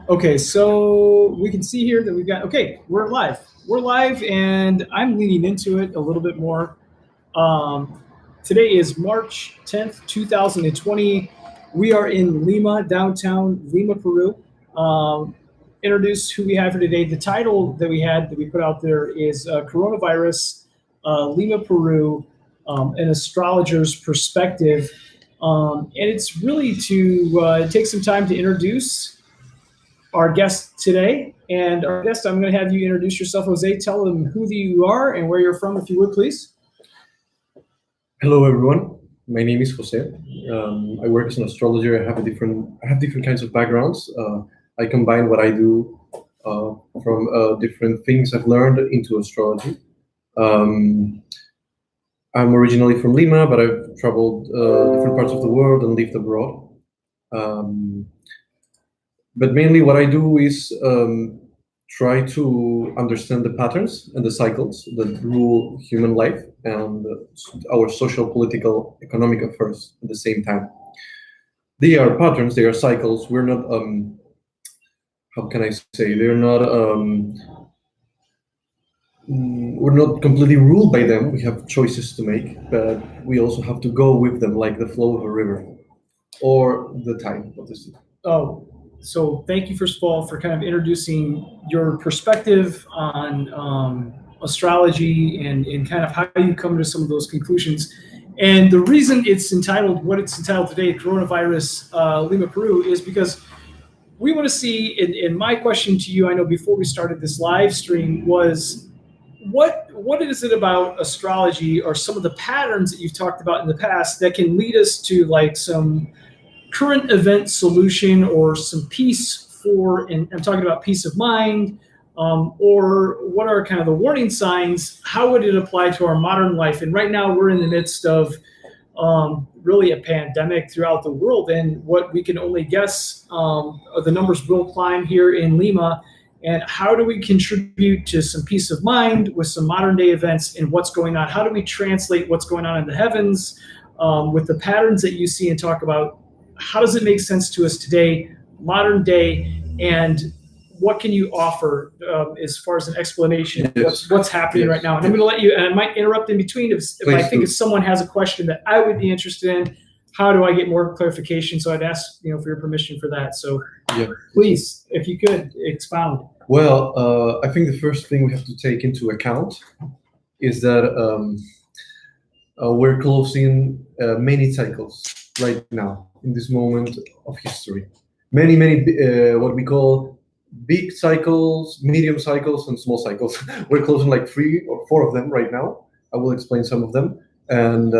Okay, so we can see here that we've got, okay, we're live. We're live, and I'm leaning into it a little bit more. Today is March 10th, 2020. We are in Lima, downtown Lima, Peru. Introduce who we have here today. The title that we put out there is Coronavirus, Lima, Peru, an Astrologer's Perspective. And it's really to take some time to introduce our guest today. And our guest, I'm going to have you introduce yourself. Jose, tell them who you are and where you're from, if you would, please. Hello, everyone. My name is Jose. I work as an astrologer. I have different kinds of backgrounds. I combine what I do from different things I've learned into astrology. I'm originally from Lima, but I've traveled different parts of the world and lived abroad. But mainly what I do is try to understand the patterns and the cycles that rule human life and our social, political, economic affairs at the same time. They are patterns, they are cycles. We're not, how can I say, we're not completely ruled by them. We have choices to make, but we also have to go with them like the flow of a river or the tide of the sea. Oh. So thank you, first of all, for kind of introducing your perspective on astrology and kind of how you come to some of those conclusions. And the reason it's entitled today, Coronavirus, Lima, Peru, is because we want to see, and my question to you, I know before we started this live stream, was what is it about astrology or some of the patterns that you've talked about in the past that can lead us to like some current event solution or some peace and I'm talking about peace of mind, or what are kind of the warning signs? How would it apply to our modern life? And right now we're in the midst of really a pandemic throughout the world, and what we can only guess, the numbers will climb here in Lima. And how do we contribute to some peace of mind with some modern day events and what's going on? How do we translate what's going on in the heavens with the patterns that you see and talk about? How does it make sense to us today, modern day, and what can you offer as far as an explanation? Yes. What's happening right now? And I'm going to let you, and I might interrupt in between if if someone has a question that I would be interested in. How do I get more clarification? So I'd ask for your permission for that. So please, if you could expound. Well, I think the first thing we have to take into account is that we're closing many cycles right now in this moment of history. Many what we call big cycles, medium cycles, and small cycles. We're closing like 3 or 4 of them right now. I will explain some of them, and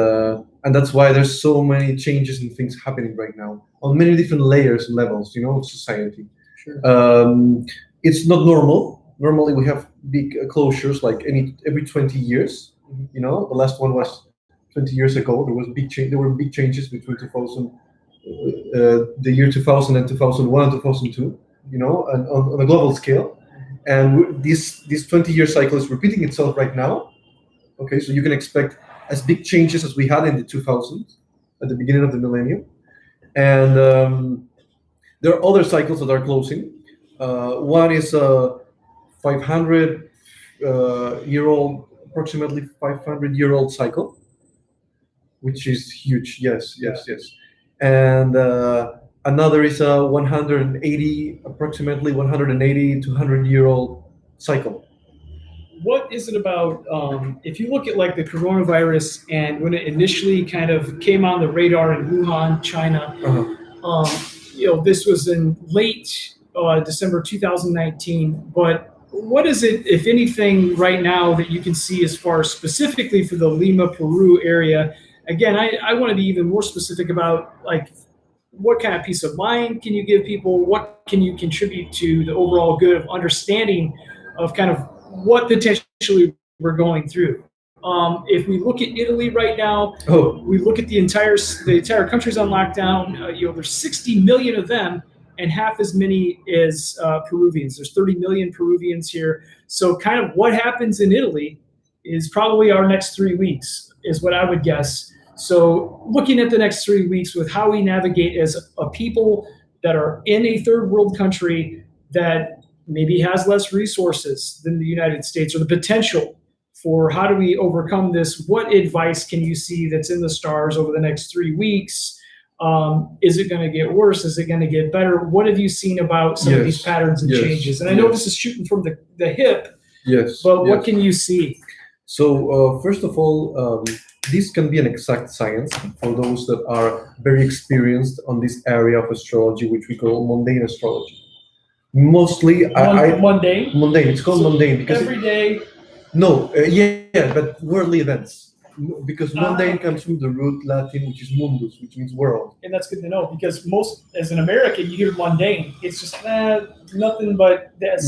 that's why there's so many changes and things happening right now on many different layers and levels, of society. Sure. It's not normal. Normally we have big closures like every 20 years. The last one was 20 years ago. There were big changes between 2000, the year 2000 and 2001 and 2002. And on a global scale, and this 20-year cycle is repeating itself right now. Okay, so you can expect as big changes as we had in the 2000s at the beginning of the millennium, and there are other cycles that are closing. One is a 500-year-old, approximately 500-year-old cycle, which is huge. Yes. And another is a approximately 180 to 100-year-old cycle. What is it about, if you look at like the coronavirus and when it initially kind of came on the radar in Wuhan, China, this was in late December 2019, but what is it, if anything, right now that you can see as far as specifically for the Lima, Peru area? Again, I want to be even more specific about like what kind of peace of mind can you give people? What can you contribute to the overall good of understanding of kind of what potentially we're going through? If we look at Italy right now, we look at the entire country's on lockdown. There's 60 million of them, and half as many as Peruvians. There's 30 million Peruvians here. So kind of what happens in Italy is probably our next 3 weeks, is what I would guess. So looking at the next 3 weeks with how we navigate as a people that are in a third world country that maybe has less resources than the United States, or the potential for how do we overcome this? What advice can you see that's in the stars over the next 3 weeks? Is it going to get worse? Is it going to get better? What have you seen about some of these patterns and changes? And I know this is shooting from the hip, but what can you see? So first of all, this can be an exact science for those that are very experienced on this area of astrology, which we call mundane astrology. Mostly, mundane. Mundane. It's called mundane because every day. No, but worldly events. Because mundane comes from the root Latin, which is mundus, which means world. And that's good to know, because most, as an American, you hear mundane. It's just nothing but that.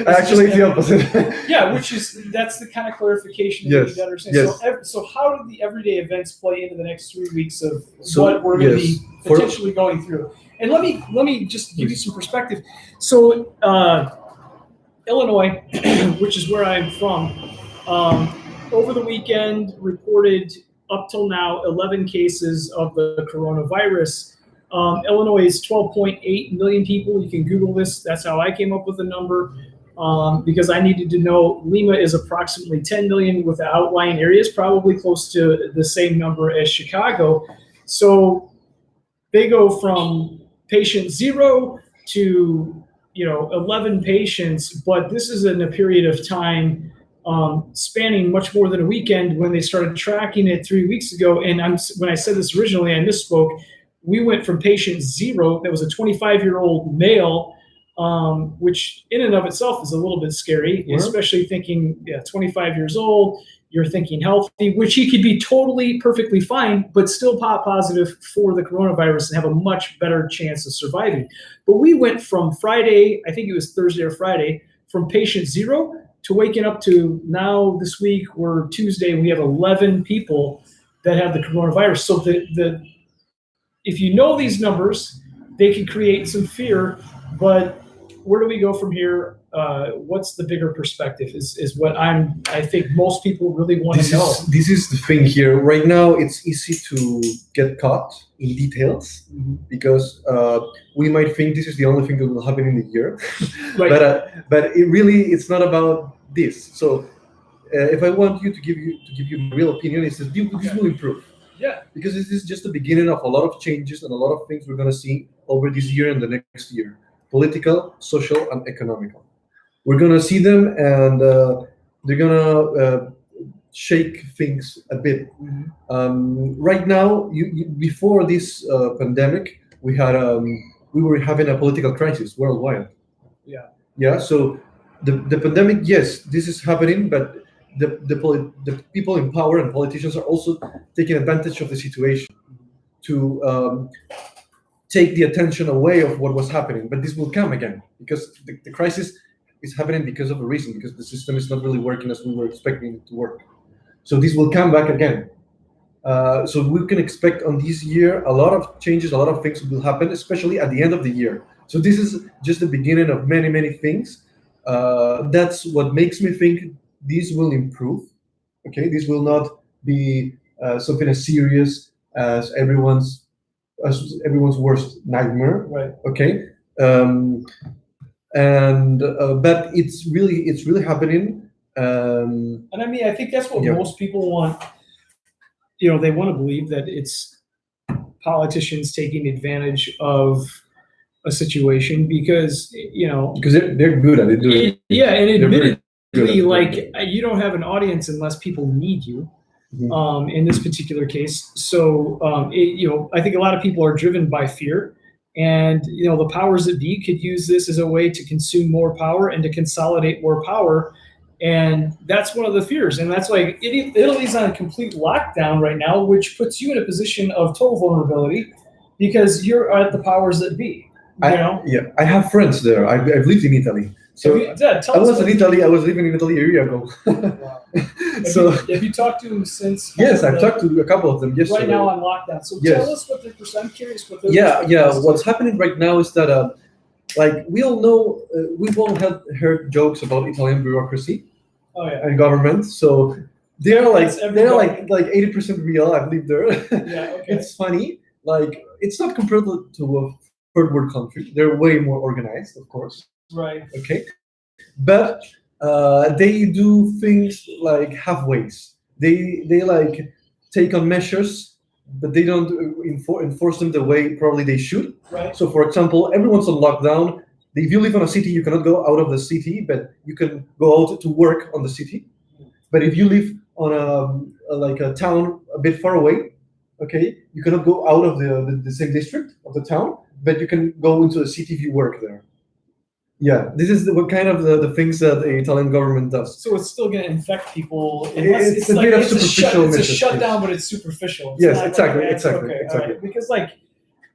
Actually, it's the opposite. That's the kind of clarification you need to understand. So how do the everyday events play into the next 3 weeks of what we're going to be potentially going through? And let me just give you some perspective. So Illinois, which is where I'm from, over the weekend reported up till now 11 cases of the coronavirus. Illinois is 12.8 million people. You can Google this. That's how I came up with the number, because I needed to know. Lima is approximately 10 million with the outlying areas, probably close to the same number as Chicago. So they go from patient 0 to 11 patients, but this is in a period of time spanning much more than a weekend when they started tracking it 3 weeks ago. And when I said this originally, I misspoke. We went from patient 0, that was a 25-year-old male, which in and of itself is a little bit scary, especially thinking 25 years old, you're thinking healthy, which he could be totally perfectly fine, but still pop positive for the coronavirus and have a much better chance of surviving. But we went from Friday, I think it was Thursday or Friday, from patient 0 to waking up to now this week, we're Tuesday, we have 11 people that have the coronavirus. So if you know these numbers, they can create some fear, but where do we go from here? What's the bigger perspective is what I think most people really want to know. This is the thing here. Right now, it's easy to get caught in details because we might think this is the only thing that will happen in the year. But it's not about this. So if I want to give you my real opinion, is that this will improve. Yeah. Because this is just the beginning of a lot of changes and a lot of things we're going to see over this year and the next year. Political, social, and economical. We're going to see them, and they're going to shake things a bit. Right now, before this pandemic, we were having a political crisis worldwide. Yeah. So the pandemic, yes, this is happening, but the people in power and politicians are also taking advantage of the situation to take the attention away of what was happening. But this will come again because the crisis is happening because of a reason, because the system is not really working as we were expecting it to work. So this will come back again. So we can expect on this year a lot of changes, a lot of things will happen, especially at the end of the year. So this is just the beginning of many, many things. That's what makes me think this will improve. Okay, this will not be something as serious as everyone's worst nightmare. Right. Okay. But it's really happening. And I mean, I think that's what most people want. They want to believe that it's politicians taking advantage of a situation because they're good at it. And admittedly, like you don't have an audience unless people need you. In this particular case, so I think a lot of people are driven by fear, and the powers that be could use this as a way to consume more power and to consolidate more power, and that's one of the fears. And that's like Italy's on a complete lockdown right now, which puts you in a position of total vulnerability because you're at the powers that be. I have friends there. I've lived in Italy. So I was living in Italy a year ago. Wow. Have you talked to them since? Yes, I've talked to a couple of them yesterday. Right now on lockdown. So tell us what I'm curious what What's happening right now is that, we all know, we've all heard jokes about Italian bureaucracy and government. So they're like That's everybody. 80% real. I've lived there. Yeah, okay. It's funny. Like it's not comparable to a third world country. They're way more organized, of course. Right. Okay, but they do things like halfways. They like take on measures, but they don't enforce them the way probably they should. Right. So, for example, everyone's on lockdown. If you live in a city, you cannot go out of the city, but you can go out to work on the city. But if you live on like a town a bit far away, okay, you cannot go out of the same district of the town, but you can go into the city if you work there. Yeah, this is what kind of the things that the Italian government does. So it's still going to infect people. Unless It's a bit of it's superficial it's a measures, shutdown, yes. but it's superficial. It's Yes, not exactly, like exactly, okay, exactly. all right. Because like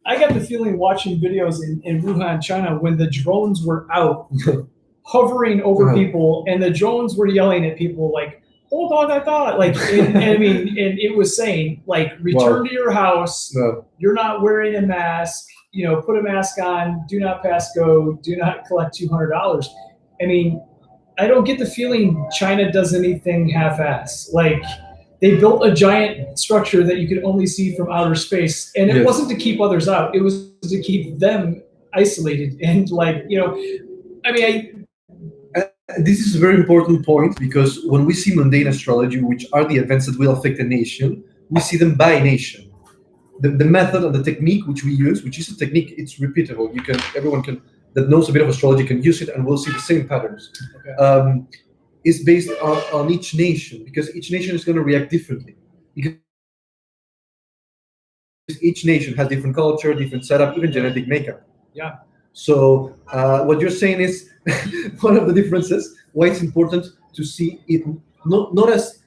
I got the feeling watching videos in Wuhan, China, when the drones were out hovering over Uh-huh. people, and the drones were yelling at people like, "Hold on, I thought." Like, and I mean, and it was saying like, "Return Wow. to your house. No. You're not wearing a mask. You know, put a mask on. Do not pass go. Do not collect $200." I mean, I don't get the feeling China does anything half-ass. Like, they built a giant structure that you could only see from outer space, and it Yes. wasn't to keep others out. It was to keep them isolated. And like, you know, I mean, This is a very important point because when we see mundane astrology, which are the events that will affect a nation, we see them by nation. The method and the technique which we use, which is a technique, it's repeatable. Everyone can that knows a bit of astrology can use it, and we'll see the same patterns. Okay. Is based on each nation because each nation is going to react differently. Because each nation has different culture, different setup, even genetic makeup. Yeah. So what you're saying is one of the differences why it's important to see it not as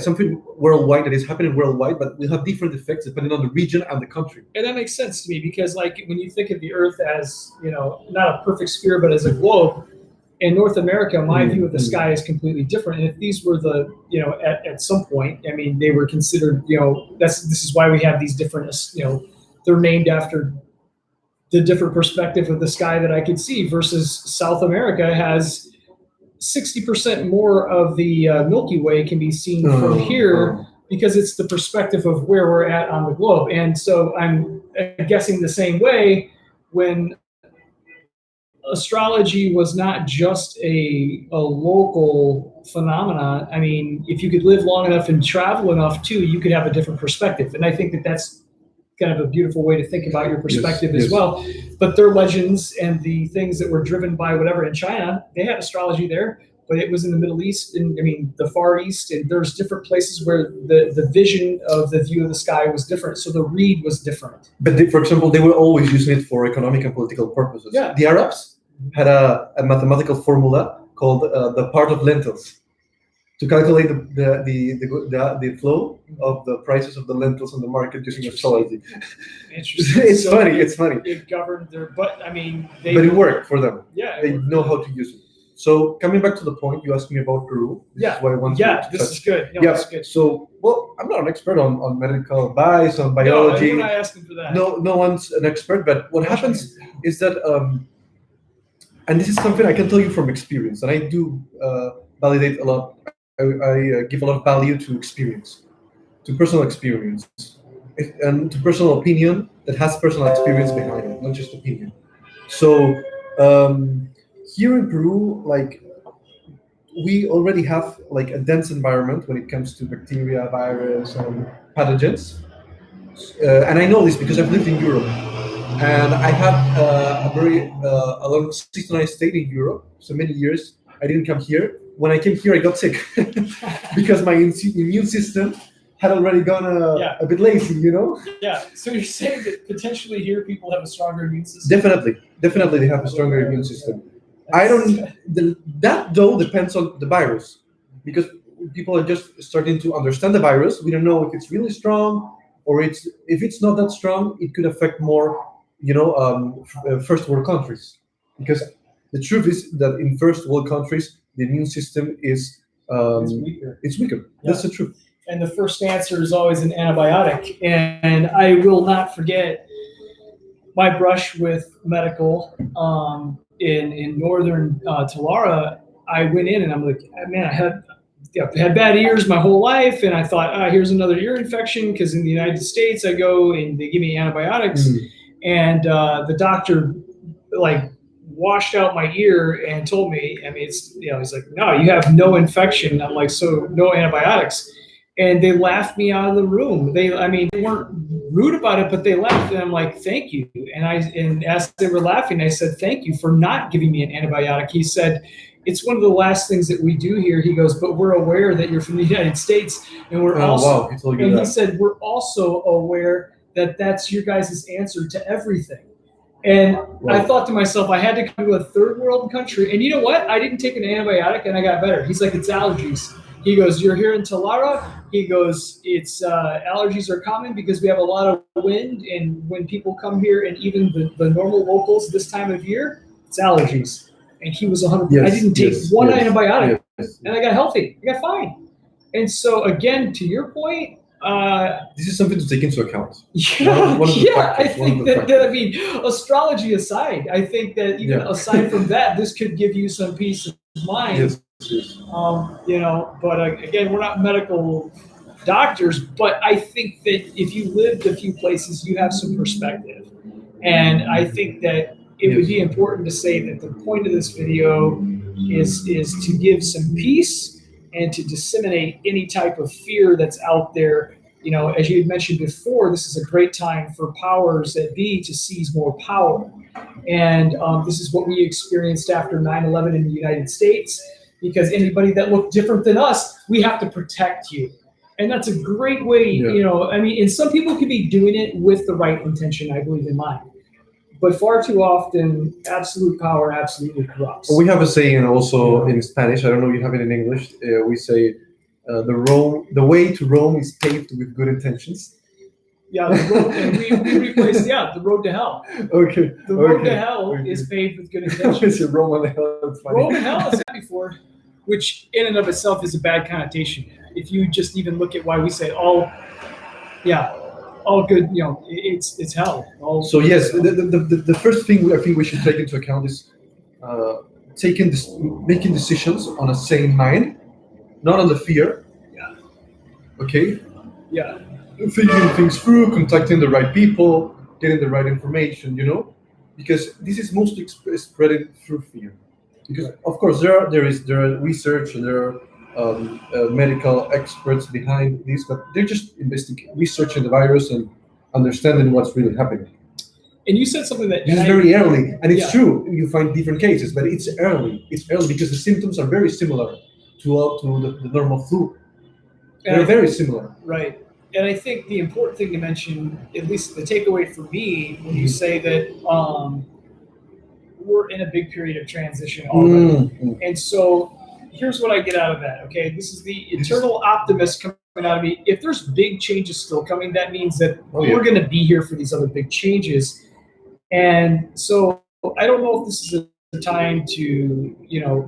something worldwide that is happening worldwide, but will have different effects depending on the region and the country. And that makes sense to me because, like, when you think of the Earth as, you know, not a perfect sphere, but as a globe, in North America, my view of the sky is completely different. And if these were the, you know, at some point, I mean, they were considered, you know, this is why we have these different, you know, they're named after the different perspective of the sky that I could see versus South America has 60% more of the Milky Way can be seen from here because it's the perspective of where we're at on the globe. And so I'm guessing the same way when astrology was not just a local phenomenon. I mean, if you could live long enough and travel enough too, you could have a different perspective. And I think that that's kind of a beautiful way to think about your perspective as well. But their legends and the things that were driven by whatever in China, they had astrology there, but it was in the Middle East and I mean the Far East, and there's different places where the vision of the view of the sky was different. So the read was different. But for example, they were always using it for economic and political purposes. Yeah. The Arabs had a mathematical formula called the part of lentils to calculate the flow of the prices of the lentils on the market using astrology. Interesting. It's funny. It's funny. It governed their, but I mean, but it worked for them. Yeah. They know how to use it. So coming back to the point, you asked me about Peru. This is what I want to touch. This is good. No, yeah. This is good. So, well, I'm not an expert on medical advice, on biology. No, I'm not asking for that. No one's an expert. But what happens is that, and this is something I can tell you from experience, and I do validate a lot. I give a lot of value to experience, to personal experience, and to personal opinion that has personal experience behind it, not just opinion. So here in Peru, like we already have like a dense environment when it comes to bacteria, virus, and pathogens. And I know this because I've lived in Europe, and I had a long seasonal stay in Europe, so many years. I didn't come here. When I came here, I got sick because my immune system had already gone a bit lazy, you know? Yeah. So you're saying that potentially here people have a stronger immune system? Definitely they have a stronger immune system. That though depends on the virus because people are just starting to understand the virus. We don't know if it's really strong or if it's not that strong, it could affect more, you know, first world countries because the truth is that in first world countries, the immune system is it's weaker. Yeah. That's the truth. And the first answer is always an antibiotic. And I will not forget my brush with medical in northern Talara. I went in and I'm like, man, I had I've had bad ears my whole life, and I thought, here's another ear infection, because in the United States I go and they give me antibiotics, and the doctor like washed out my ear and told me, I mean, it's, he's like, no, you have no infection. I'm like, so no antibiotics. And they laughed me out of the room. They weren't rude about it, but they laughed, and I'm like, thank you. And as they were laughing, I said, thank you for not giving me an antibiotic. He said, it's one of the last things that we do here. He goes, but we're aware that you're from the United States, and we're he told you and that. he said, we're also aware that that's your guys' answer to everything. And I thought to myself, I had to come to a third world country. And you know what? I didn't take an antibiotic and I got better. He's like, it's allergies. He goes, you're here in Talara. He goes, it's allergies are common because we have a lot of wind. And when people come here, and even the normal locals this time of year, it's allergies. And he was 100%. Yes, I didn't take one antibiotic, yes. and I got healthy. I got fine. And so again, to your point, this is something to take into account. I think that I mean, astrology aside, I think that even aside from that, this could give you some peace of mind. Yes. But again, we're not medical doctors, but I think that if you lived a few places, you have some perspective. And I think that it would be important to say that the point of this video is to give some peace and to disseminate any type of fear that's out there. As you had mentioned before, this is a great time for powers that be to seize more power. And this is what we experienced after 9/11 in the United States, because anybody that looked different than us, we have to protect you. And that's a great way, and some people could be doing it with the right intention, I believe, in mind. But far too often, absolute power absolutely corrupts. Well, we have a saying also in Spanish. I don't know if you have it in English. We say, the way to Rome is paved with good intentions. Yeah, the road, and we replaced the road to hell. Okay. The road to hell is paved with good intentions. Rome and hell. It's funny. Rome and hell is that before, which in and of itself is a bad connotation. If you just even look at why we say all good, it's hell. So yes, the first thing I think we should take into account is making decisions on a sane mind, not on the fear. Yeah. Okay. Yeah. Thinking things through, contacting the right people, getting the right information. Because this is mostly spreading through fear. Because of course there are research and there are medical experts behind this, but they're just researching the virus and understanding what's really happening. And you said something that this is very early, and it's true. You find different cases, but it's early. It's early because the symptoms are very similar to the normal flu. They're very similar. Right. And I think the important thing to mention, at least the takeaway for me, when you say that we're in a big period of transition already. And so here's what I get out of that, okay? This is the eternal optimist coming out of me. If there's big changes still coming, that means that we're going to be here for these other big changes. And so I don't know if this is a time to,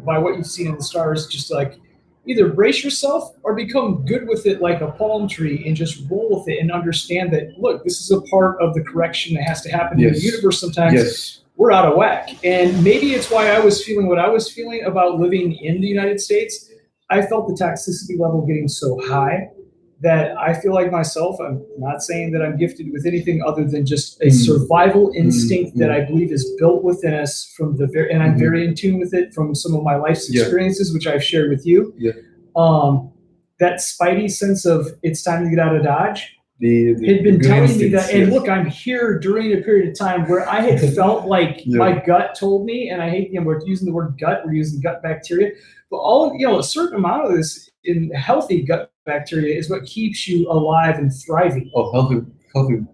by what you've seen in the stars, just like either brace yourself or become good with it like a palm tree and just roll with it and understand that, look, this is a part of the correction that has to happen in the universe sometimes. Yes. We're out of whack. And maybe it's why I was feeling what I was feeling about living in the United States. I felt the toxicity level getting so high that I feel like myself, I'm not saying that I'm gifted with anything other than just a survival instinct that I believe is built within us from and I'm very in tune with it from some of my life's experiences, which I've shared with you. Yeah. That spidey sense of it's time to get out of Dodge. Had been telling me that, and look, I'm here during a period of time where I had felt like my gut told me, and I hate, we're using the word gut, we're using gut bacteria, but a certain amount of this in healthy gut bacteria is what keeps you alive and thriving. Oh,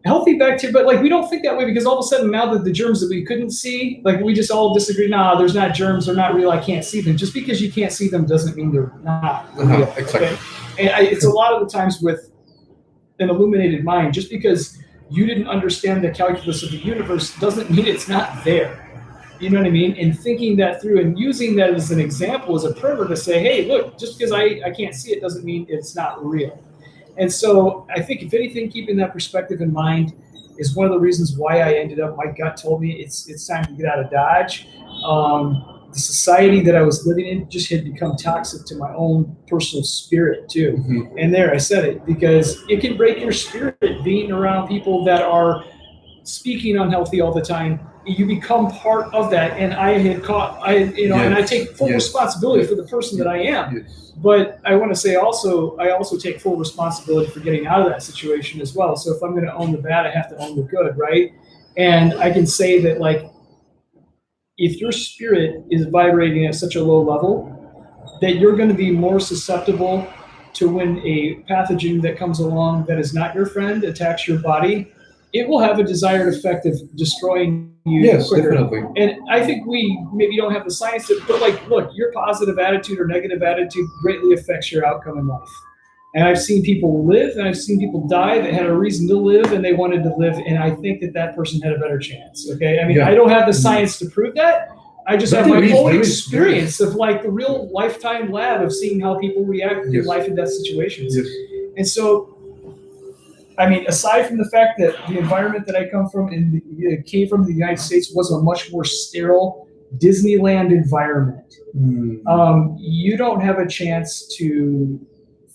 healthy bacteria, but we don't think that way because all of a sudden now that the germs that we couldn't see, we just all disagree. Nah, there's not germs, they're not real, I can't see them. Just because you can't see them doesn't mean they're not real. Exactly. Okay? And it's a lot of the times with an illuminated mind, just because you didn't understand the calculus of the universe doesn't mean it's not there. You know what I mean? And thinking that through and using that as an example, as a primer to say, hey, look, just because I can't see it doesn't mean it's not real. And so I think if anything, keeping that perspective in mind is one of the reasons why I ended up, my gut told me it's time to get out of Dodge. the society that I was living in just had become toxic to my own personal spirit too. Mm-hmm. And there I said it, because it can break your spirit being around people that are speaking unhealthy all the time. You become part of that, and I had caught, and I take full responsibility for the person that I am. Yes. But I want to say also, I also take full responsibility for getting out of that situation as well. So if I'm going to own the bad, I have to own the good, right? And I can say that, like, if your spirit is vibrating at such a low level, that you're going to be more susceptible to when a pathogen that comes along that is not your friend attacks your body. It will have a desired effect of destroying you quicker. Definitely. And I think we maybe don't have the science, but like, look, your positive attitude or negative attitude greatly affects your outcome in life. And I've seen people live, and I've seen people die that had a reason to live, and they wanted to live, and I think that person had a better chance. Okay, I mean, I don't have the science to prove that. I just have my own experience of, like, the real lifetime lab of seeing how people react in life and death situations. Yes. And so, I mean, aside from the fact that the environment that I come from and came from the United States was a much more sterile Disneyland environment, you don't have a chance to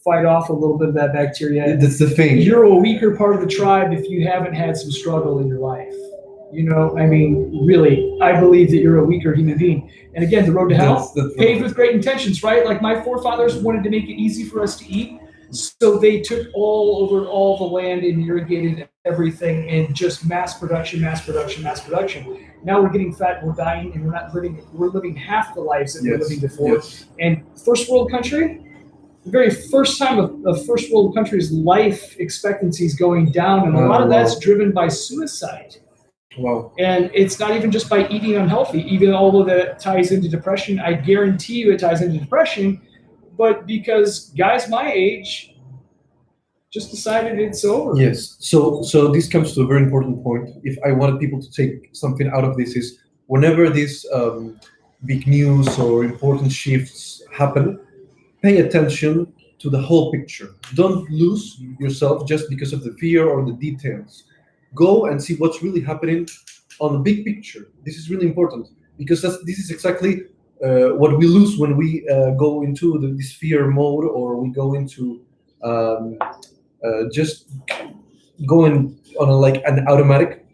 fight off a little bit of that bacteria. That's the thing. You're a weaker part of the tribe if you haven't had some struggle in your life. You know, I mean, really, I believe that you're a weaker human being. And again, the road to hell, paved with great intentions, right? Like, my forefathers wanted to make it easy for us to eat. So they took all over all the land and irrigated everything, and just mass production. Now we're getting fat, we're dying, and we're living half the lives that we're living before. And first world country, the very first time of first world country's life expectancy is going down, and a lot of that's driven by suicide. Wow. And it's not even just by eating unhealthy, even although that ties into depression. I guarantee you it ties into depression, but because guys my age just decided it's over. Yes. So this comes to a very important point. If I wanted people to take something out of this, is whenever these big news or important shifts happen, pay attention to the whole picture. Don't lose yourself just because of the fear or the details. Go and see what's really happening on the big picture. This is really important, because this is exactly what we lose when we go into this fear mode, or we go into just going on an automatic,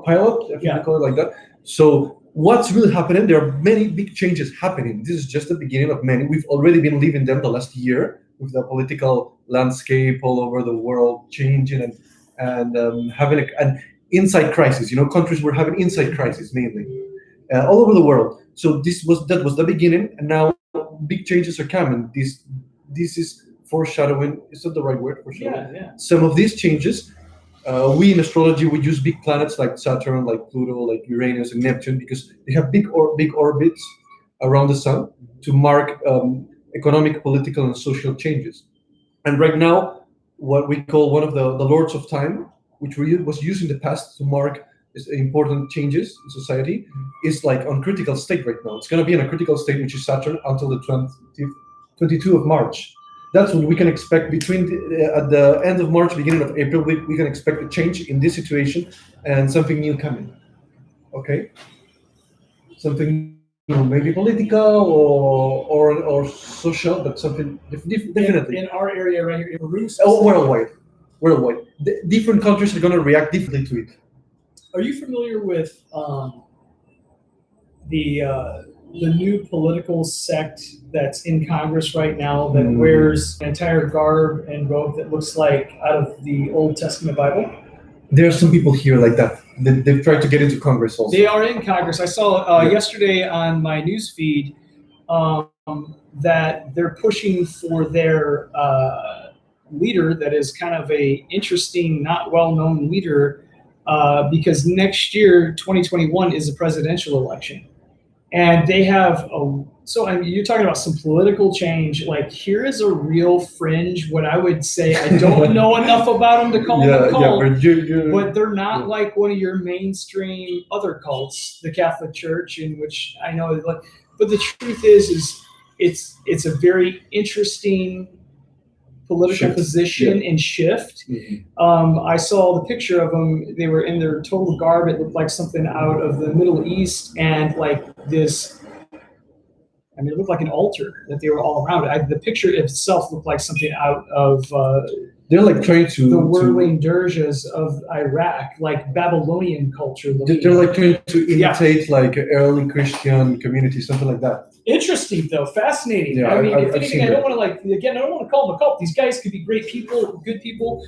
pilot, if you call it like that. So what's really happening? There are many big changes happening. This is just the beginning of many. We've already been living them the last year, with the political landscape all over the world changing, and having an inside crisis. Countries were having inside crisis mainly all over the world. So that was the beginning, and now big changes are coming. This is foreshadowing. Is that the right word? Foreshadowing? Yeah. Some of these changes, we in astrology would use big planets like Saturn, like Pluto, like Uranus and Neptune, because they have big orbits around the sun to mark economic, political, and social changes. And right now, what we call one of the lords of time, which was used in the past to mark important changes in society, is like on critical state right now. It's going to be in a critical state, which is Saturn, until the 22 of March. That's what we can expect at the end of March, beginning of April. We can expect a change in this situation and something new coming. Okay, something maybe political or social, but something definitely in our area right here in Peru. Worldwide. Different countries are going to react differently to it. Are you familiar with the new political sect that's in Congress right now that wears an entire garb and robe that looks like out of the Old Testament Bible? There are some people here like that. They've tried to get into Congress also. They are in Congress. I saw yesterday on my news feed that they're pushing for their leader that is kind of a interesting, not well-known leader, because next year, 2021, is a presidential election. And they have you're talking about some political change. Like, here is a real fringe, what I would say, I don't know enough about them to call them a cult, but they're not like one of your mainstream other cults, the Catholic Church, in which I know, but the truth is it's a very interesting political position and shift. I saw the picture of them. They were in their total garb. It looked like something out of the Middle East, and like this I mean, it looked like an altar that they were all around it. The picture itself looked like something out of they're like trying to the whirling dirges of Iraq, like Babylonian culture. They're like trying to imitate like early Christian community, something like that. Interesting, though, fascinating. Yeah, I mean, if I've anything, seen I don't want to I don't want to call them a cult. These guys could be great people, good people,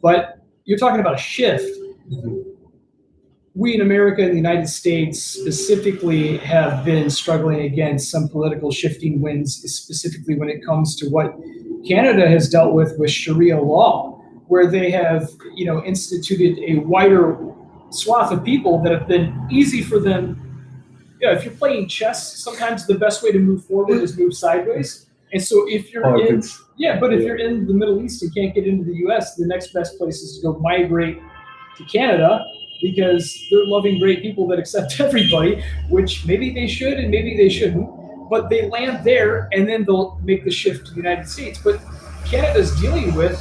but you're talking about a shift. Mm-hmm. We in America and the United States specifically have been struggling against some political shifting winds, specifically when it comes to what Canada has dealt with Sharia law, where they have, instituted a wider swath of people that have been easy for them. Yeah, if you're playing chess, sometimes the best way to move forward is move sideways. And so if you're if you're in the Middle East and can't get into the U.S., the next best place is to go migrate to Canada, because they're loving, great people that accept everybody, which maybe they should and maybe they shouldn't. But they land there and then they'll make the shift to the United States. But Canada's dealing with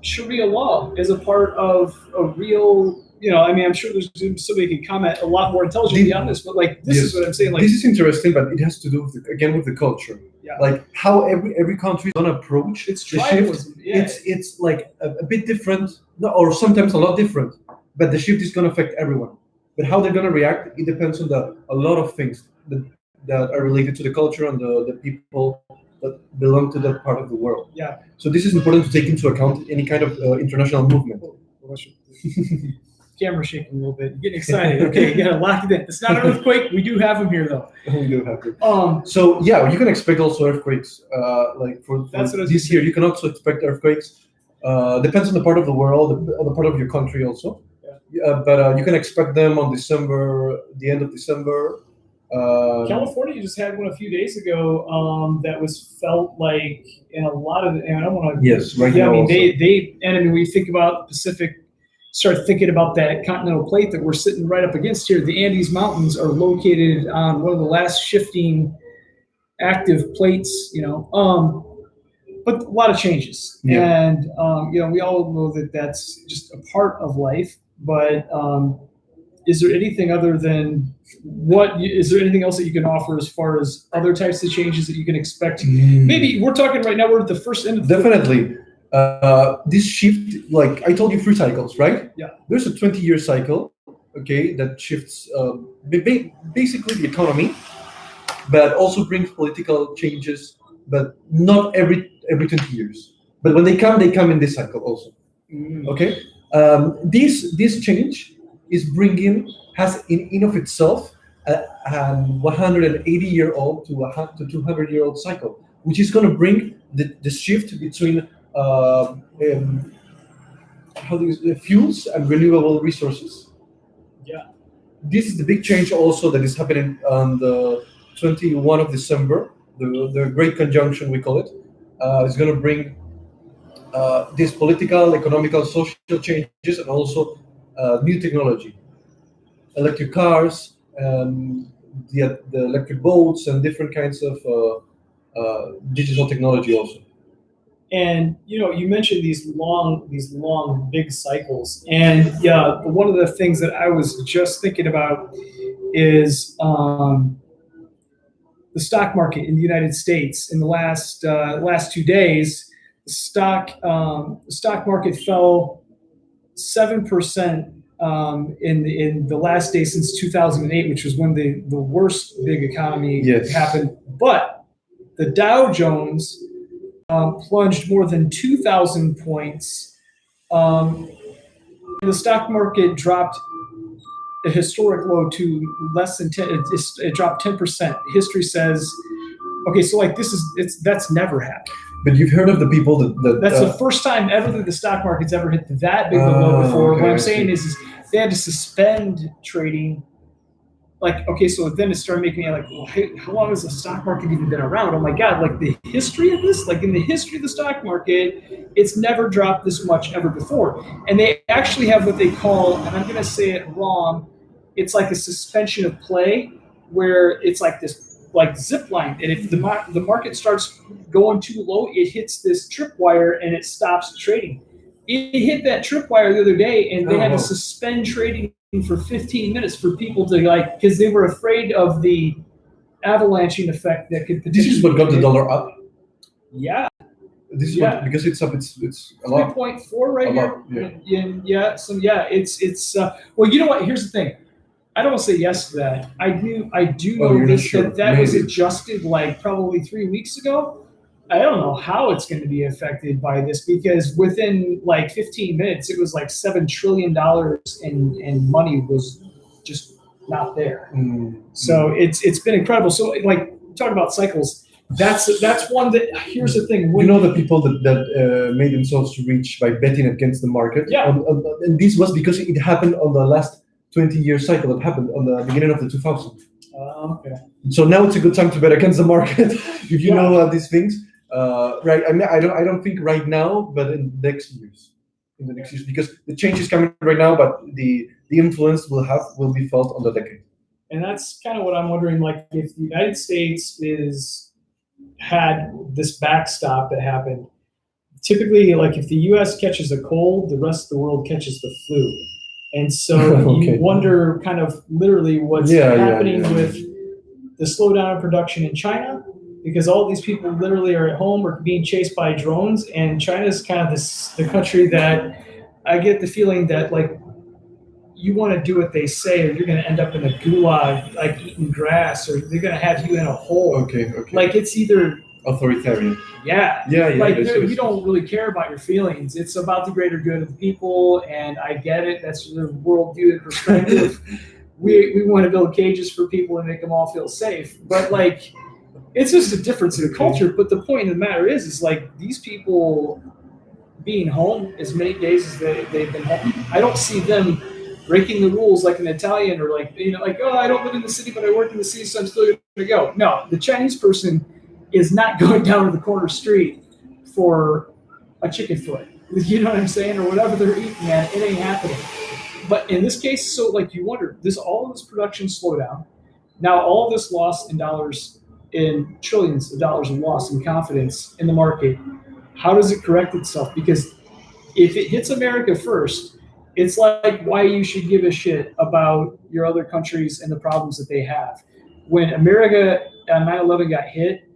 Sharia law as a part of a real, I'm sure there's somebody can comment a lot more intelligently on this, but like this is what I'm saying. Like, this is interesting, but it has to do with the culture. Yeah. Like how every country is gonna approach it's the shift. Yeah. It's like a bit different, or sometimes a lot different. But the shift is gonna affect everyone. But how they're gonna react, it depends on a lot of things that are related to the culture and the people that belong to that part of the world. Yeah. So this is important to take into account any kind of international movement. Camera shaking a little bit. You're getting excited. Okay, you gotta lock it in. It's not an earthquake. We do have them here, though. We do have them. So yeah, you can expect also earthquakes. Like for this year, you can also expect earthquakes. Depends on the part of the world, on the part of your country also. Yeah. But you can expect them on the end of December. California just had one a few days ago that was felt like in a lot of. And I don't want to. Yes, right. Yeah, I mean when you think about the Pacific, start thinking about that continental plate that we're sitting right up against here. The Andes Mountains are located on one of the last shifting active plates. But a lot of changes, and we all know that that's just a part of life. But is there anything other than is there anything else that you can offer as far as other types of changes that you can expect? Maybe we're talking right now, we're at the first end of definitely. This shift, like I told you, 3 cycles, right? Yeah. There's a 20-year cycle, okay, that shifts basically the economy, but also brings political changes, but not every 20 years. But when they come in this cycle also. Okay. This change is has in of itself a 180-year-old to 200-year-old cycle, which is going to bring the shift between fuels and renewable resources. Yeah. This is the big change also that is happening on the 21 of December, the Great Conjunction, we call it. It's going to bring these political, economical, social changes, and also new technology, electric cars, the electric boats, and different kinds of digital technology also. And you mentioned these long big cycles, and yeah, one of the things that I was just thinking about is the stock market in the United States. In the last 2 days, the stock market fell 7% in the last day since 2008, which was when the worst big economy happened. But the Dow Jones plunged more than 2,000 points. The stock market dropped a historic low to less than 10. It dropped 10%. History says, okay, so like that's never happened. But you've heard of the people that's the first time ever that the stock market's ever hit that big of a low before. Okay, what I'm saying is they had to suspend trading. Like, okay, so then it started making me like, well, hey, how long has the stock market even been around? Oh my God, like the history of this, like in the history of the stock market, it's never dropped this much ever before. And they actually have what they call, and I'm going to say it wrong, it's like a suspension of play, where it's like this like zip line, and if the market starts going too low, it hits this tripwire and it stops trading. It hit that tripwire the other day, and they had to suspend trading for 15 minutes for people to because they were afraid of the avalanching effect that could This is what got the dollar up. Yeah. This is what, because it's up. It's a lot. 3.4 right A here. lot, yeah. Yeah. So yeah, it's well, you know what? Here's the thing. I don't say yes to that. I do Oh, know you're not this sure. that was Maybe. adjusted like probably 3 weeks ago. I don't know how it's going to be affected by this because within like 15 minutes, it was like $7 trillion in money was just not there. So it's been incredible. So like talk about cycles. That's one that. Here's the thing. You know the people that made themselves rich by betting against the market. Yeah. And this was because it happened on the last 20-year cycle that happened on the beginning of the 2000s. Okay. So now it's a good time to bet against the market if you know these things. Right. I mean, I don't think right now, but in the next years. In the next years, because the change is coming right now, but the influence will be felt on the decade. And that's kind of what I'm wondering. Like, if the United States had this backstop that happened, typically, like if the U.S. catches a cold, the rest of the world catches the flu. And so you wonder kind of literally what's happening with the slowdown in production in China, because all these people literally are at home or being chased by drones. And China's kind of the country that I get the feeling that like you want to do what they say or you're going to end up in a gulag, like eating grass, or they're going to have you in a hole. Okay. Like it's either authoritarian. Yeah. Like we don't really care about your feelings. It's about the greater good of the people, and I get it. That's the worldview and perspective. we want to build cages for people and make them all feel safe. But like, it's just a difference in culture. But the point of the matter is like these people being home as many days as they've been home. I don't see them breaking the rules like an Italian or like, like, oh, I don't live in the city, but I work in the city, so I'm still going to go. No, the Chinese person is not going down to the corner street for a chicken foot. You know what I'm saying? Or whatever they're eating at, it ain't happening. But in this case, so like you wonder, all of this production slowdown, now all of this loss in dollars, in trillions of dollars of loss in confidence in the market, how does it correct itself? Because if it hits America first, it's like why you should give a shit about your other countries and the problems that they have. When America on 9/11 got hit,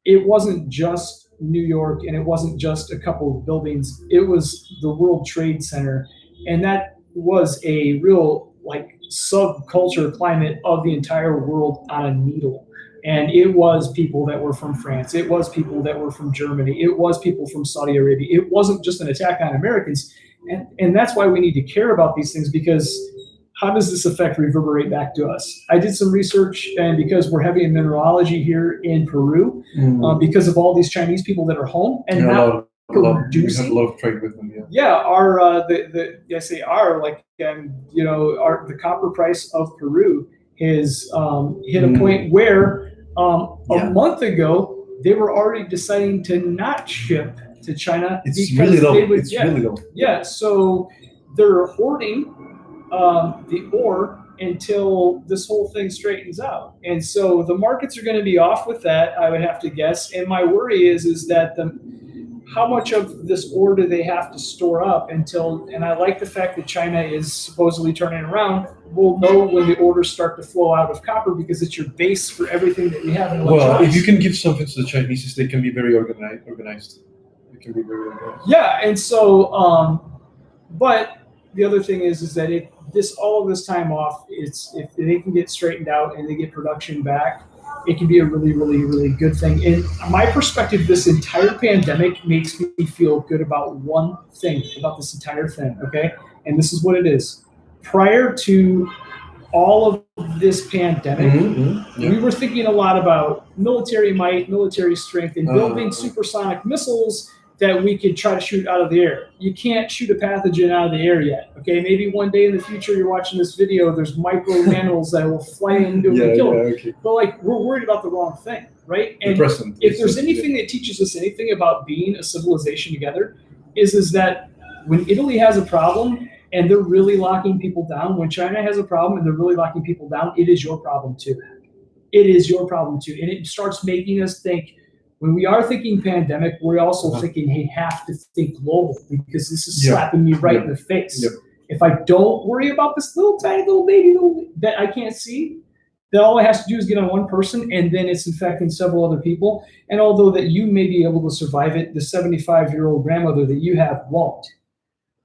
it wasn't just New York and it wasn't just a couple of buildings. It was the World Trade Center. And that was a real like subculture climate of the entire world on a needle. And it was people that were from France. It was people that were from Germany. It was people from Saudi Arabia. It wasn't just an attack on Americans. And that's why we need to care about these things, because how does this effect reverberate back to us? I did some research, and because we're heavy in mineralogy here in Peru, because of all these Chinese people that are home and not producing. We have a lot of trade with them, our the copper price of Peru has hit a point where a month ago they were already deciding to not ship to China. It's really low. Really low. Yeah, so they're hoarding the ore until this whole thing straightens out. And so the markets are going to be off with that, I would have to guess. And my worry is that how much of this ore do they have to store up until, and I like the fact that China is supposedly turning around. We'll know when the orders start to flow out of copper, because it's your base for everything that we have in electronics. Well, if you can give something to the Chinese, they can be very organized. They can be very organized. Yeah, and so, but the other thing is that all of this time off, if they can get straightened out and they get production back, it can be a really, really, really good thing. In my perspective, this entire pandemic makes me feel good about one thing about this entire thing, okay? And this is what it is. Prior to all of this pandemic, we were thinking a lot about military might, military strength, and building supersonic missiles that we could try to shoot out of the air. You can't shoot a pathogen out of the air yet, okay? Maybe one day in the future, you're watching this video, there's micro nanols that will fly into and kill them. Okay. But like, we're worried about the wrong thing, right? And if there's anything that teaches us anything about being a civilization together, is that when Italy has a problem and they're really locking people down, when China has a problem and they're really locking people down, it is your problem too. It is your problem too. And it starts making us think, when we are thinking pandemic, we're also thinking, hey, have to think global, because this is slapping me right in the face. If I don't worry about this tiny little baby that I can't see, that all it has to do is get on one person, and then it's infecting several other people. And although that you may be able to survive it, the 75-year-old grandmother that you have won't.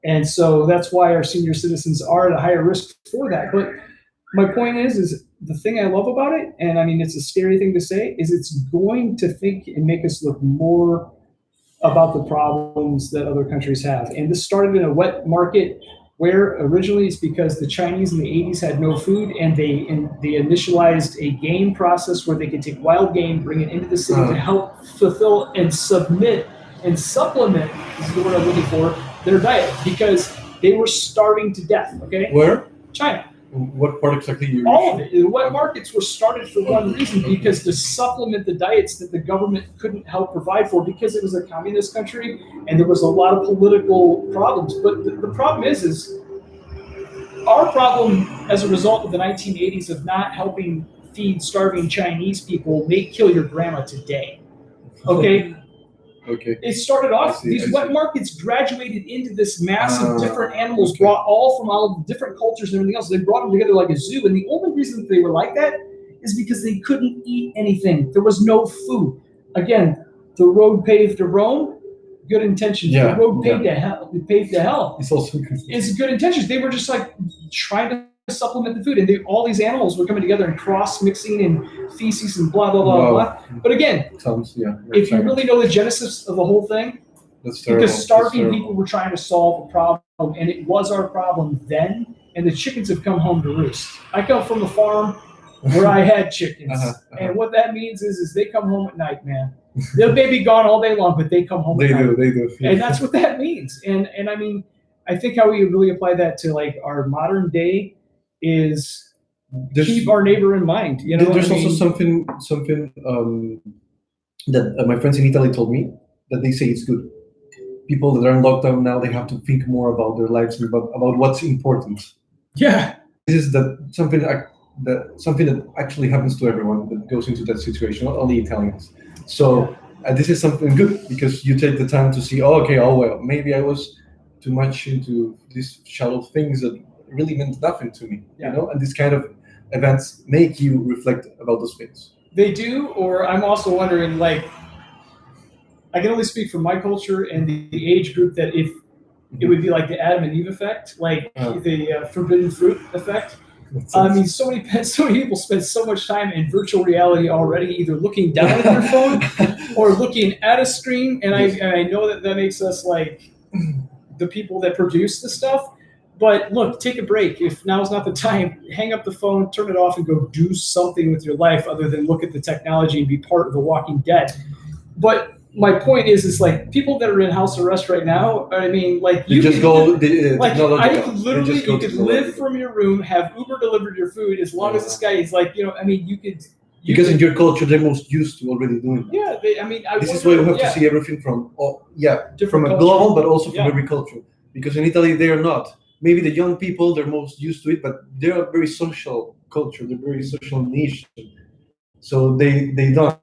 And so that's why our senior citizens are at a higher risk for that. But my point is the thing I love about it, and I mean, it's a scary thing to say, is it's going to think and make us look more about the problems that other countries have. And this started in a wet market where originally it's because the Chinese in the 80s had no food, and they initialized a game process where they could take wild game, bring it into the city to help fulfill and submit and supplement, this is the word I'm looking for, their diet, because they were starving to death, okay? Where? China. What part exactly? All of it. The wet markets were started for one reason, because to supplement the diets that the government couldn't help provide for, because it was a communist country and there was a lot of political problems. But the problem is our problem as a result of the 1980s of not helping feed starving Chinese people may kill your grandma today. Okay? Okay. It started off, these wet markets graduated into this massive different animals brought all from all of the different cultures and everything else. They brought them together like a zoo. And the only reason that they were like that is because they couldn't eat anything. There was no food. Again, the road paved to Rome, good intentions. Yeah, the road paved to hell. Paved to hell. It's also good. It's good intentions. They were just like trying to supplement the food, and all these animals were coming together and cross mixing and feces and blah blah blah blah. But again, if you really know the genesis of the whole thing, that's terrible. Because starving people were trying to solve a problem, and it was our problem then. And the chickens have come home to roost. I come from a farm where I had chickens, and what that means is they come home at night, man. They may be gone all day long, but they come home. They do. And that's what that means. And I mean, I think how we really apply that to like our modern day is keep our neighbor in mind. You know, there's also something that my friends in Italy told me, that they say it's good. People that are in lockdown now, they have to think more about their lives and about what's important. Yeah, this is something that actually happens to everyone that goes into that situation, not only Italians. So this is something good, because you take the time to see, well, maybe I was too much into these shallow things that really meant nothing to me, you know, and this kind of events make you reflect about those things. They do, or I'm also wondering, like, I can only speak for my culture and the age group, that if it would be like the Adam and Eve effect, like the forbidden fruit effect. I mean, so many people spend so much time in virtual reality already, either looking down at their phone or looking at a screen, and I know that makes us like the people that produce the stuff. But look, take a break. If now's not the time, hang up the phone, turn it off, and go do something with your life other than look at the technology and be part of The Walking Dead. But my point is like people that are in house arrest right now, I mean, like you just go, you could live from your room, have Uber delivered your food, as long as this guy is like, you know, I mean, you could. Because in your culture, they're most used to already doing that. Yeah, this is why we have to see everything from a global, but also from every culture. Because in Italy, they are not. Maybe the young people, they're most used to it, but they're a very social culture. They're very social nation. So they don't.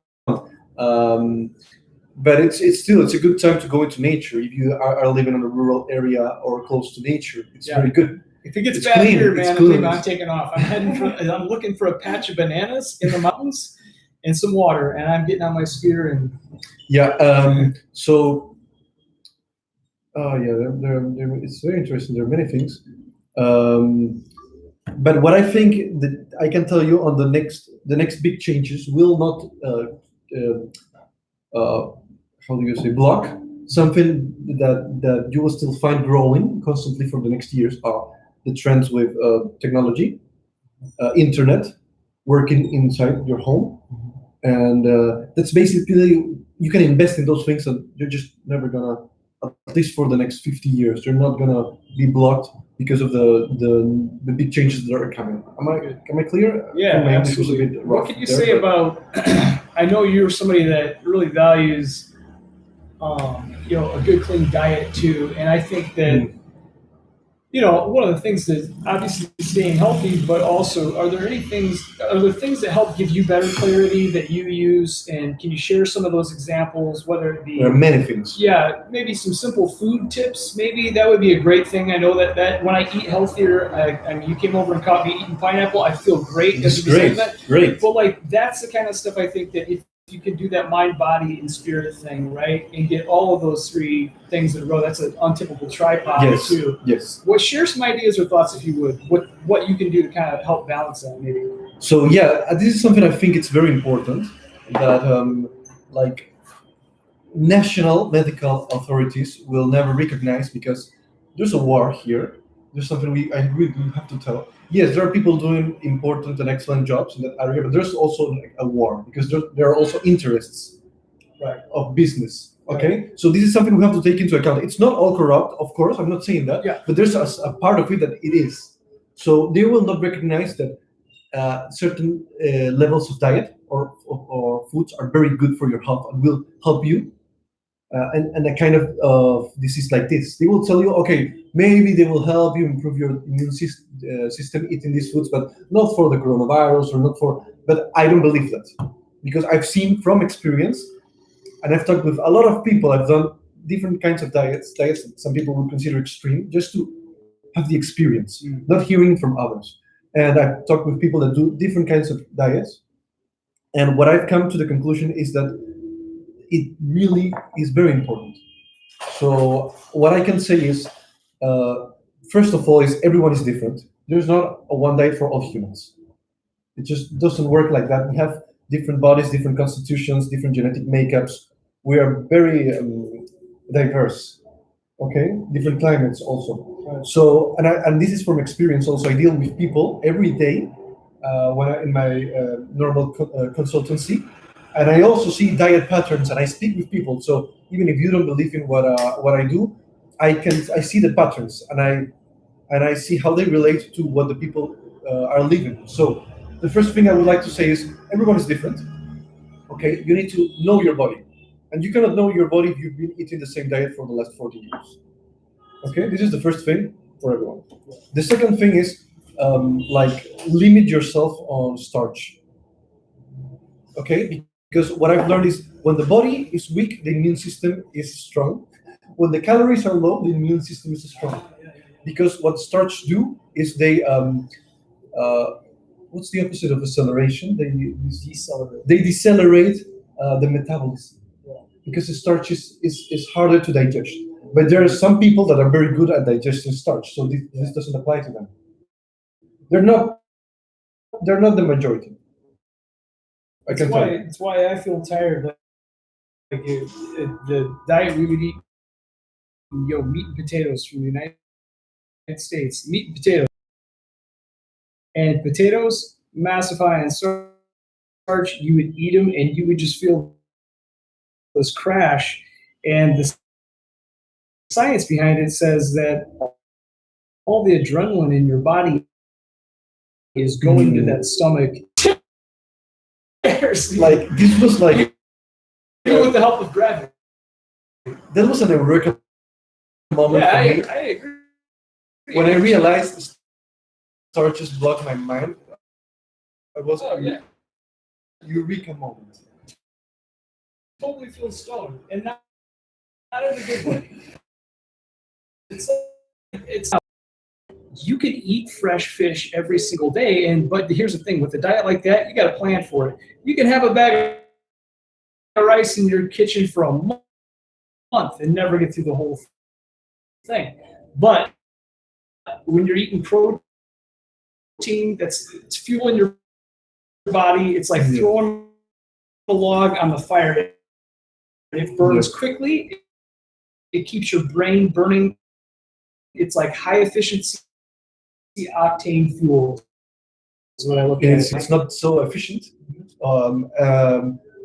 But it's still a good time to go into nature. If you are living in a rural area or close to nature, it's very good. If it gets bad here, man, I'm taking off. I'm looking for a patch of bananas in the mountains and some water, and I'm getting on my scooter and. It's very interesting. There are many things, but what I think that I can tell you on the next big changes will not block something that you will still find growing constantly for the next years are the trends with technology, internet, working inside your home, and that's basically you can invest in those things, and you're just never gonna. At least for the next 50 years, they're not gonna be blocked because of the big changes that are coming. Am I clear? Yeah, absolutely. What can you say about? I know you're somebody that really values, a good clean diet too, and I think that one of the things that obviously staying healthy, but also are there things that help give you better clarity that you use? And can you share some of those examples, whether it be, There are many things. yeah, maybe some simple food tips? Maybe that would be a great thing. I know that when I eat healthier, I mean, you came over and caught me eating pineapple. I feel great It's as you were saying great, that. great. But like, that's the kind of stuff I think that if you can do that mind, body, and spirit thing, right, and get all of those three things in a row, that's an untypical tripod Yes, too. yes. What share some ideas or thoughts, if you would, what you can do to kind of help balance that, maybe? So yeah, this is something I think it's very important that like national medical authorities will never recognize because there's a war here. There's something I really do have to tell. Yes, there are people doing important and excellent jobs in that area, but there's also like a war because there are also interests, right, of business. Okay, so this is something we have to take into account. It's not all corrupt, of course. I'm not saying that, Yeah. but there's a part of it that it is. So they will not recognize that certain levels of diet or foods are very good for your health and will help you and a kind of disease like this. They will tell you, okay, maybe they will help you improve your immune system eating these foods, but not for the coronavirus or not for. But I don't believe that because I've seen from experience, and I've talked with a lot of people. I've done different kinds of diets that some people would consider extreme, just to have the experience, not hearing from others. And I've talked with people that do different kinds of diets, and what I've come to the conclusion is that it really is very important. So what I can say is, uh, first of all, is everyone is different. There's not a one diet for all humans. It just doesn't work like that. We have different bodies, different constitutions, different genetic makeups. We are very diverse. Okay, different climates also. So, and this is from experience. Also, I deal with people every day when in my normal consultancy, and I also see diet patterns, and I speak with people. So even if you don't believe in what I do, I see the patterns, and I see how they relate to what the people are living. So the first thing I would like to say is everyone is different. Okay, you need to know your body, and you cannot know your body if you've been eating the same diet for the last 40 years. Okay, this is the first thing for everyone. The second thing is like limit yourself on starch. Okay, because what I've learned is when the body is weak, the immune system is strong. When the calories are low, the immune system is strong. Because what starch do is uh, what's the opposite of acceleration? They decelerate the metabolism because the starch is harder to digest. But there are some people that are very good at digesting starch, so this doesn't apply to them. They're not the majority. I can tell you. It's why I feel tired. Like the diet we would eat, meat and potatoes from the United States, meat and potatoes, massive high in starch. You would eat them, and you would just feel this crash. And the science behind it says that all the adrenaline in your body is going to that stomach. Like this was like with the help of gravity. That was an eureka moment for me. I agree. When I realized starches blocked my mind, it was a eureka moment. Totally feel stoned, and not in a good way. It's you could eat fresh fish every single day, but here's the thing: with a diet like that, you got to plan for it. You can have a bag of rice in your kitchen for a month and never get through the whole thing. But when you're eating protein, it's fueling your body. It's like throwing a log on the fire. It burns quickly. It keeps your brain burning. It's like high efficiency octane fuel. Is what I look at. It's not so efficient.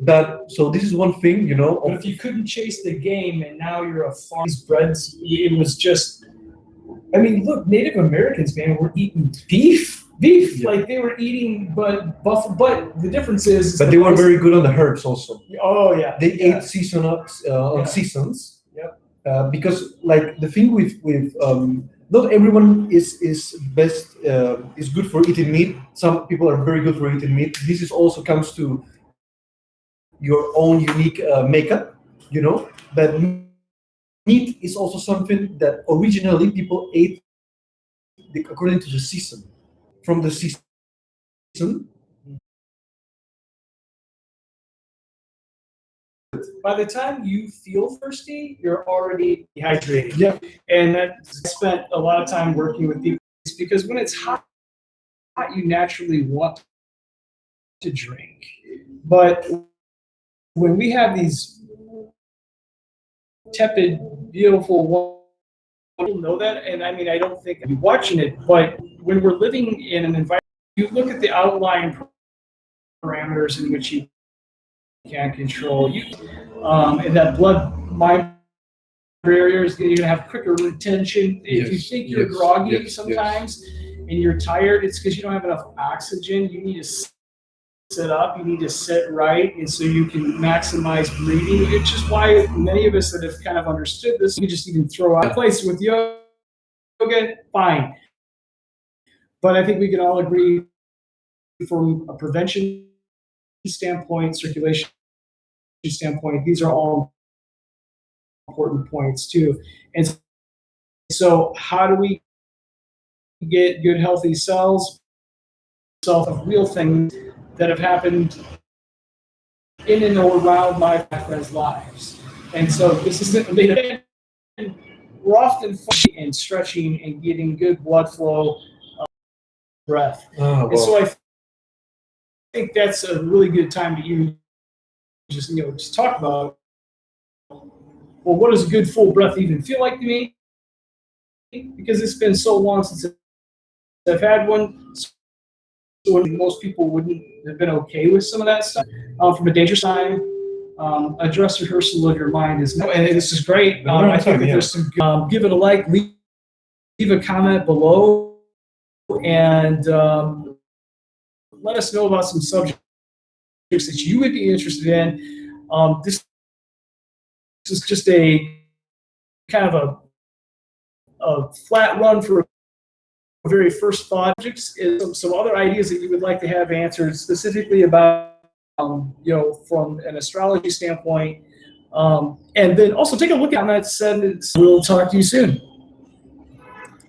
But so this is one thing, But if you couldn't chase the game and now you're a farm, these breads, it was just. I mean, look, Native Americans, man, were eating beef. Yeah. Like they were eating, but the difference is. But they were very good on the herbs also. Oh yeah. They ate seasons. Yep. Because like the thing with not everyone is best is good for eating meat. Some people are very good for eating meat. This is also comes to your own unique makeup, you know. But meat is also something that originally people ate according to the season. From the season, By the time you feel thirsty, you're already dehydrated. yeah, And I spent a lot of time working with people because when it's hot, you naturally want to drink. But when we have these tepid, beautiful, people know that. And I mean, I don't think I'd be watching it, but when we're living in an environment, you look at the outlying parameters in which you can control. And that blood-mind barrier is you're going to have quicker retention. If you think you're groggy sometimes and you're tired, it's because you don't have enough oxygen. You need to sit up, you need to sit right, and so you can maximize breathing. It's just why many of us that have kind of understood this, we just even throw out place with yoga, fine. But I think we can all agree from a prevention standpoint, circulation standpoint, these are all important points too. And so how do we get good healthy cells of real things that have happened in and around my friends' lives? And so this isn't we're often and stretching and getting good blood flow, breath. And so I think that's a really good time to use just talk about, well, what does a good full breath even feel like to me? Because it's been so long since I've had one. So most people wouldn't have been okay with some of that stuff. From a danger sign, a dress rehearsal of your mind is no, and this is great. I think that there's some give it a like, leave a comment below, and let us know about some subjects that you would be interested in. This is just a kind of a flat run for a very first thought. Is some other ideas that you would like to have answered specifically about, from an astrology standpoint. And then also take a look at that sentence. We'll talk to you soon.